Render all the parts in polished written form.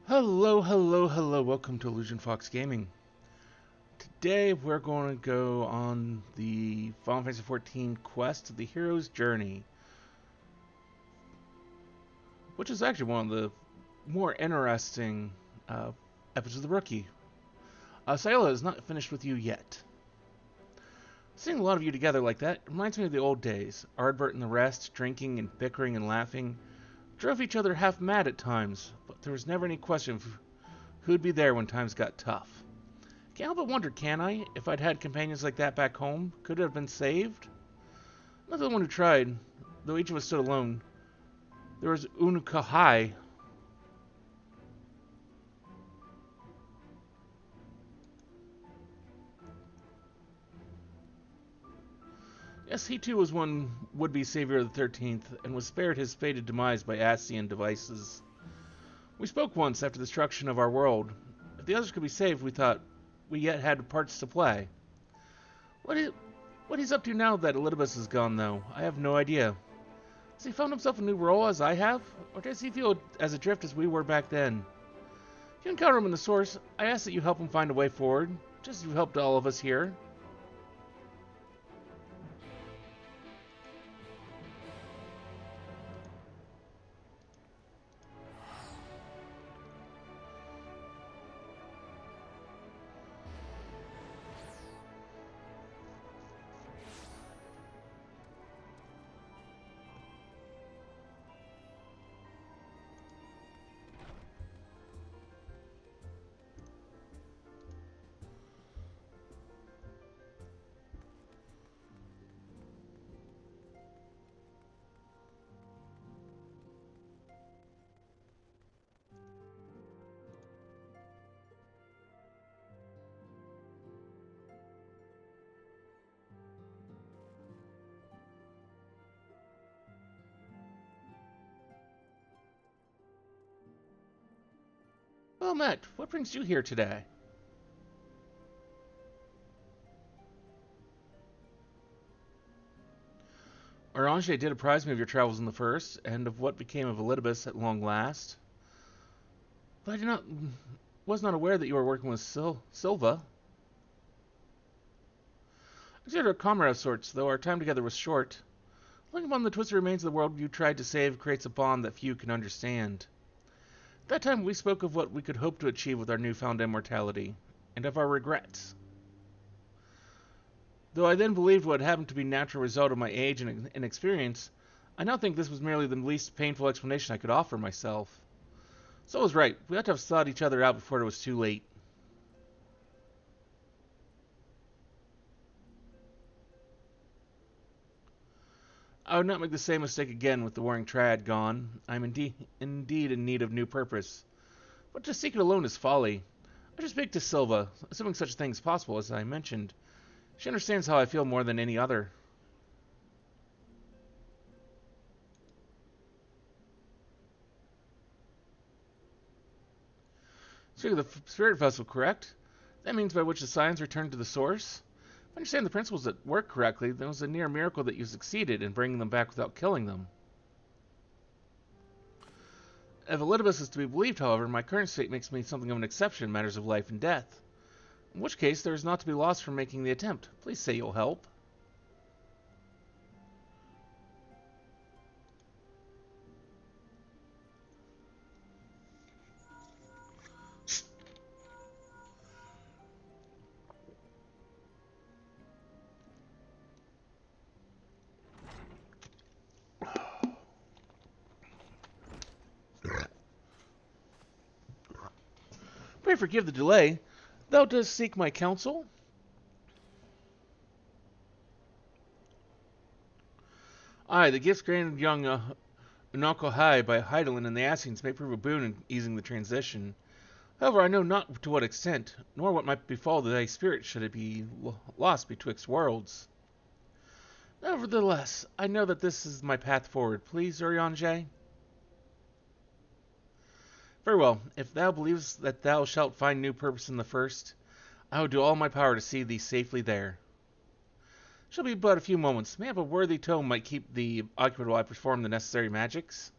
Hello, hello, hello. Welcome to Illusion Fox Gaming. Today we're going to go on the Final Fantasy XIV quest, The Hero's Journey, which is actually one of the more interesting episodes of The Rookie. Sayla is not finished with you yet. Seeing a lot of you together like that reminds me of the old days. Ardbert and the rest, drinking and bickering and laughing, drove each other half mad at times, but there was never any question of who'd be there when times got tough. Can't help but wonder, can I? If I'd had companions like that back home, could it have been saved? Not the one who tried, though each of us stood alone. There was Unukalhai. Yes, he too was one would-be savior of the 13th, and was spared his fated demise by Ascian devices. We spoke once after the destruction of our world. If the others could be saved, we thought we yet had parts to play. What he's up to now that Elidibus is gone, though, I have no idea. Has he found himself a new role as I have? Or does he feel as adrift as we were back then? If you encounter him in the source, I ask that you help him find a way forward, just as you've helped all of us here. Well met, what brings you here today? Orange did apprise me of your travels in the first, and of what became of Elidibus at long last. But was not aware that you were working with Silva. I consider a comrade of sorts, though our time together was short. Looking upon the twisted remains of the world you tried to save creates a bond that few can understand. At that time we spoke of what we could hope to achieve with our newfound immortality, and of our regrets. Though I then believed what happened to be a natural result of my age and inexperience, I now think this was merely the least painful explanation I could offer myself. So I was right, we ought to have sought each other out before it was too late. I would not make the same mistake again with the warring triad gone. I am indeed in need of new purpose. But to seek it alone is folly. I should speak to Silva, assuming such a thing is possible, as I mentioned. She understands how I feel more than any other. Speaking of the Spirit Vessel, correct? That means by which the science returned to the source? If I understand the principles that work correctly, then it was a near miracle that you succeeded in bringing them back without killing them. If Elidibus is to be believed, however, my current state makes me something of an exception in matters of life and death. In which case, there is naught to be lost from making the attempt. Please say you'll help. Pray forgive the delay. Thou dost seek my counsel? Aye, the gifts granted young Unukalhai by Heidelin and the Ascians may prove a boon in easing the transition. However, I know not to what extent, nor what might befall thy spirit should it be lost betwixt worlds. Nevertheless, I know that this is my path forward. Please, Urianger? Very well. If thou believest that thou shalt find new purpose in the first, I will do all my power to see thee safely there. Shall be but a few moments. May I have a worthy tome might keep thee occupied while I perform the necessary magics?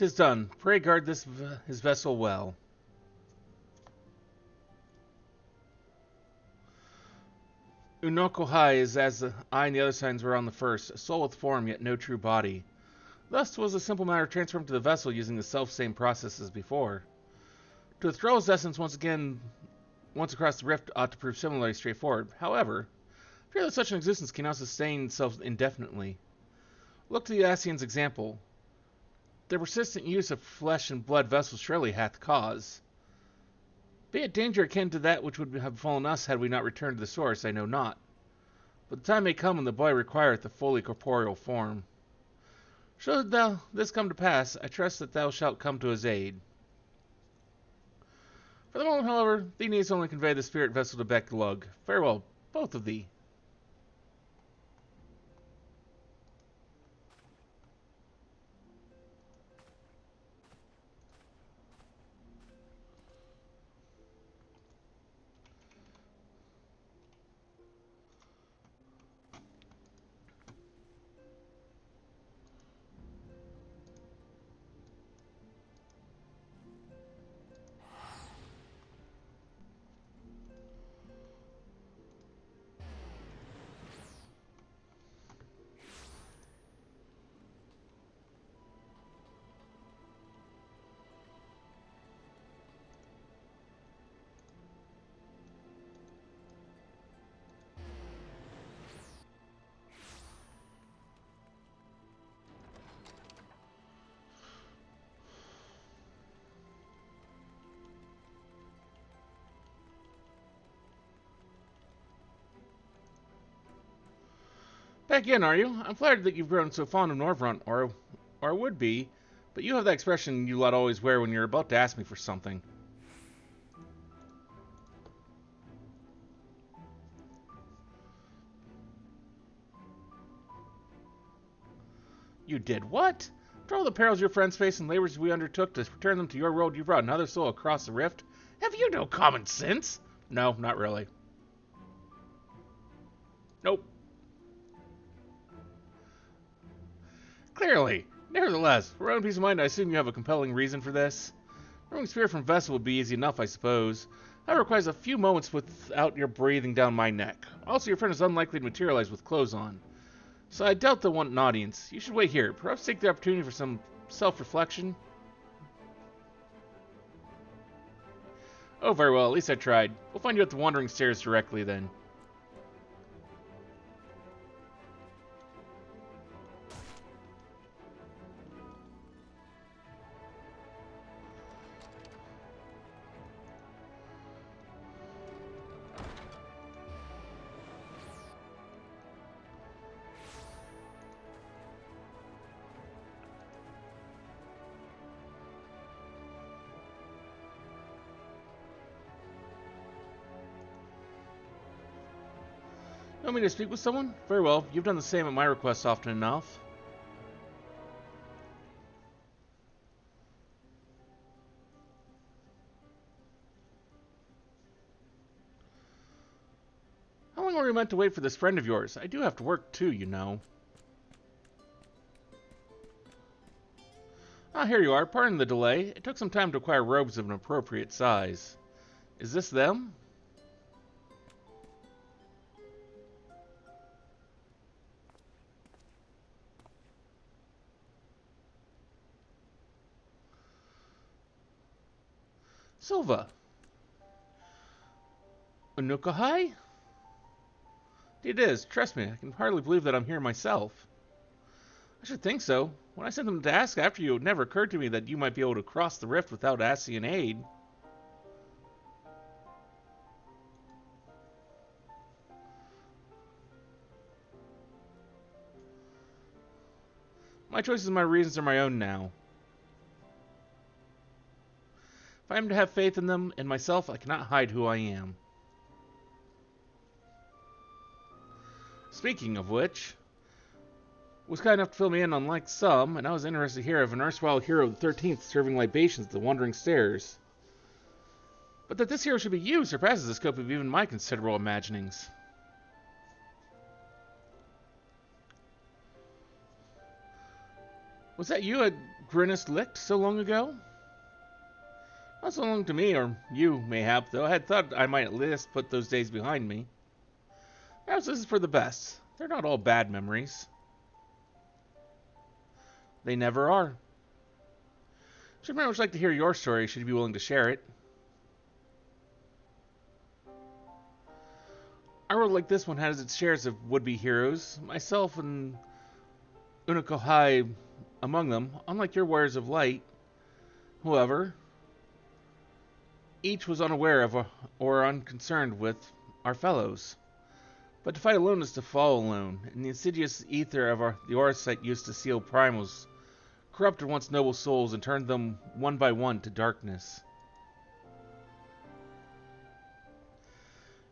'Tis done. Pray guard his vessel well. Unukalhai is as I and the other signs were on the first, a soul with form, yet no true body. Thus 'twas a simple matter of transferring to the vessel using the self-same process as before. To withdraw his essence once across the rift ought to prove similarly straightforward. However, I fear that such an existence cannot sustain itself indefinitely. Look to the Asian's example. Their persistent use of flesh and blood vessels surely hath cause. Be it danger akin to that which would have befallen us had we not returned to the source, I know not. But the time may come when the boy requireth a fully corporeal form. Should this come to pass, I trust that thou shalt come to his aid. For the moment, however, thee needs only convey the spirit vessel to Epilogue. Farewell, both of thee. Back in, are you? I'm flattered that you've grown so fond of Norvrun, or would be, but you have that expression you lot always wear when you're about to ask me for something. You did what? After all the perils your friends faced and labors we undertook to return them to your world, you brought another soul across the rift? Have you no common sense? No, not really. Nope. Clearly. Nevertheless, for your own peace of mind, I assume you have a compelling reason for this. Removing spirit from vessel would be easy enough, I suppose. That requires a few moments without your breathing down my neck. Also, your friend is unlikely to materialize with clothes on. So I doubt they'll want an audience. You should wait here. Perhaps take the opportunity for some self-reflection. Oh, very well. At least I tried. We'll find you at the Wandering Stairs directly, then. You want me to speak with someone? Very well. You've done the same at my request often enough. How long were you meant to wait for this friend of yours? I do have to work too, you know. Ah, here you are. Pardon the delay. It took some time to acquire robes of an appropriate size. Is this them? Silva. Unukalhai? It is. Trust me, I can hardly believe that I'm here myself. I should think so. When I sent them to ask after you, it never occurred to me that you might be able to cross the rift without Asian aid. My choices and my reasons are my own now. If I am to have faith in them and myself, I cannot hide who I am. Speaking of which, was kind enough to fill me in unlike some, and I was interested to hear of an erstwhile hero of the 13th serving libations at the Wandering Stairs. But that this hero should be you surpasses the scope of even my considerable imaginings. Was that you at Grinnis licked so long ago? Not so long to me, or you, mayhap, though I had thought I might at least put those days behind me. Perhaps this is for the best. They're not all bad memories. They never are. Should very much like to hear your story, should you be willing to share it. Our world like this one has its shares of would-be heroes, myself and Unukalhai among them, unlike your warriors of light. However, each was unaware of or unconcerned with our fellows. But to fight alone is to fall alone, and the insidious ether of the Oracite used to seal primals corrupted once noble souls and turned them one by one to darkness.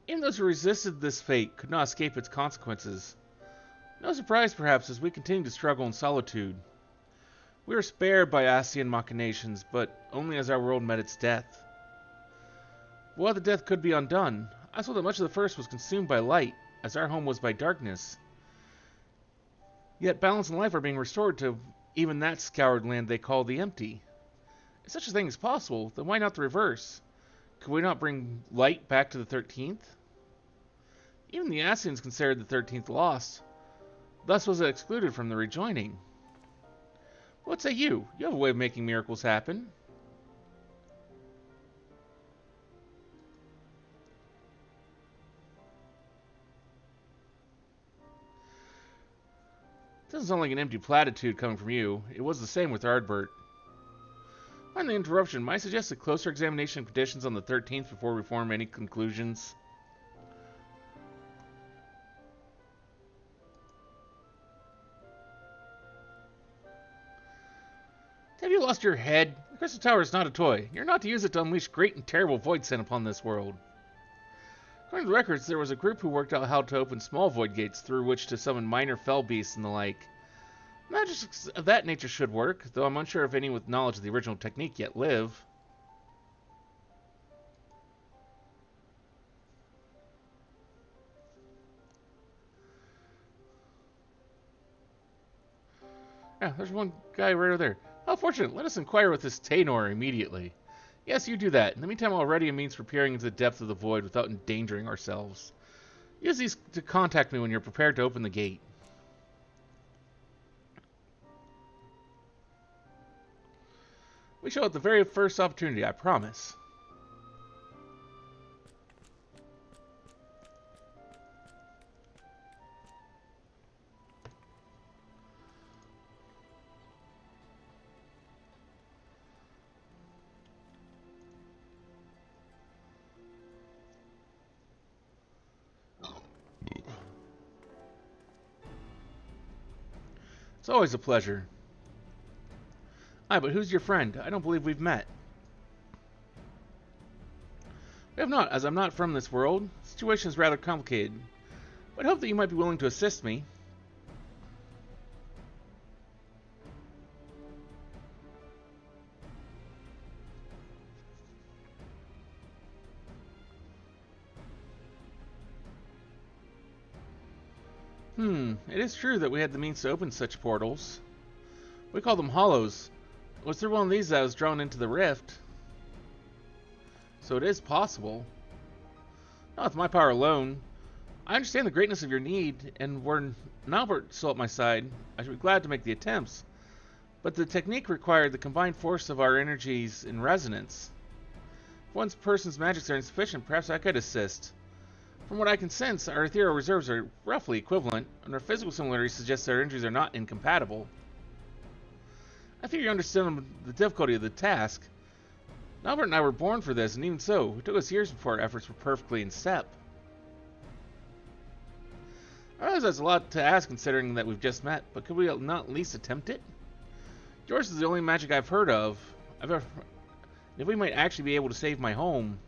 Even those who resisted this fate could not escape its consequences. No surprise, perhaps, as we continue to struggle in solitude. We were spared by Asian machinations, but only as our world met its death. While the death could be undone, I saw that much of the first was consumed by light, as our home was by darkness. Yet balance and life are being restored to even that scoured land they call the empty. If such a thing is possible, then why not the reverse? Could we not bring light back to the 13th? Even the Asians considered the 13th lost. Thus was it excluded from the rejoining. What say you? You have a way of making miracles happen. Doesn't sound like an empty platitude coming from you. It was the same with Ardbert. On the interruption, might I suggest a closer examination of conditions on the 13th before we form any conclusions? Have you lost your head? The Crystal Tower is not a toy. You're not to use it to unleash great and terrible void sent upon this world. According to the records, there was a group who worked out how to open small void gates through which to summon minor fell beasts and the like. Magic of that nature should work, though I'm unsure if any with knowledge of the original technique yet live. Yeah, there's one guy right over there. How fortunate. Let us inquire with this Tainor immediately. Yes, you do that. In the meantime, I'll ready a means for peering into the depth of the void without endangering ourselves. Use these to contact me when you're prepared to open the gate. We shall at the very first opportunity, I promise. It's always a pleasure. Aye, but who's your friend? I don't believe we've met. We have not, as I'm not from this world. The situation is rather complicated. But I hope that you might be willing to assist me. It is true that we had the means to open such portals. We call them hollows. It was through one of these that I was drawn into the rift. So it is possible. Not with my power alone. I understand the greatness of your need, and were Naubert still at my side, I should be glad to make the attempts. But the technique required the combined force of our energies in resonance. If one person's magics are insufficient, perhaps I could assist. From what I can sense, our ethereal reserves are roughly equivalent, and our physical similarities suggest that our energies are not incompatible. I think you understand the difficulty of the task. Albert and I were born for this, and even so, it took us years before our efforts were perfectly in step. I realize that's a lot to ask considering that we've just met, but could we not at least attempt it? Yours is the only magic I've heard of. If we might actually be able to save my home.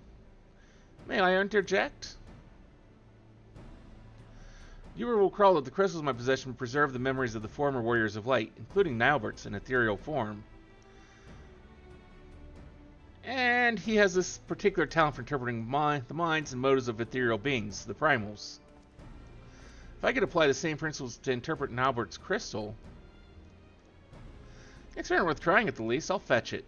May I interject? You will recall that the crystals in my possession preserve the memories of the former warriors of light, including Naubert's in ethereal form. And he has this particular talent for interpreting the minds and motives of ethereal beings, the primals. If I could apply the same principles to interpret Naubert's crystal, Experiment worth trying at the least. I'll fetch it.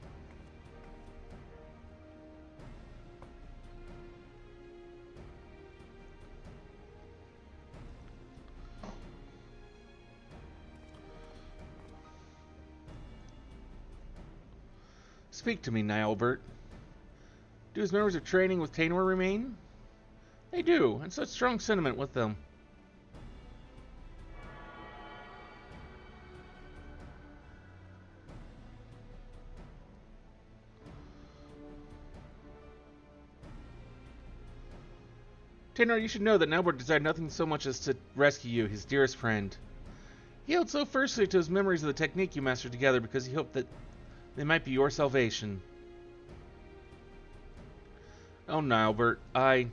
Speak to me, Nilebert. Do his memories of training with Tainor remain? They do, and such strong sentiment with them. Tainor, you should know that Nilebert desired nothing so much as to rescue you, his dearest friend. He held so fiercely to his memories of the technique you mastered together because he hoped that they might be your salvation. Oh, Nilebert, I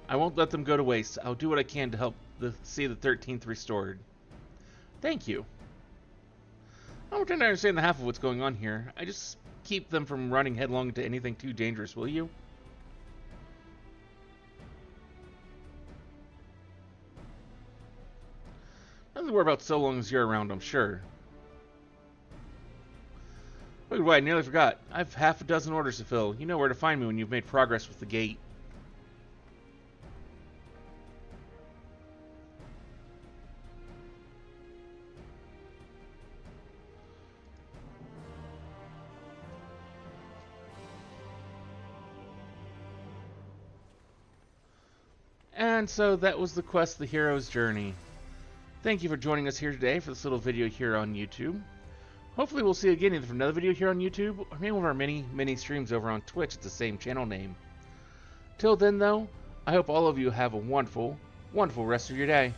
won't let them go to waste. I'll do what I can to help see the 13th restored. Thank you. I don't pretend I understand the half of what's going on here. I just keep them from running headlong into anything too dangerous, will you? Nothing to worry about so long as you're around, I'm sure. Wait, I nearly forgot. I have half a dozen orders to fill. You know where to find me when you've made progress with the gate. And so that was the quest, The Hero's Journey. Thank you for joining us here today for this little video here on YouTube. Hopefully we'll see you again either for another video here on YouTube, or maybe one of our many streams over on Twitch at the same channel name. Till then though, I hope all of you have a wonderful rest of your day.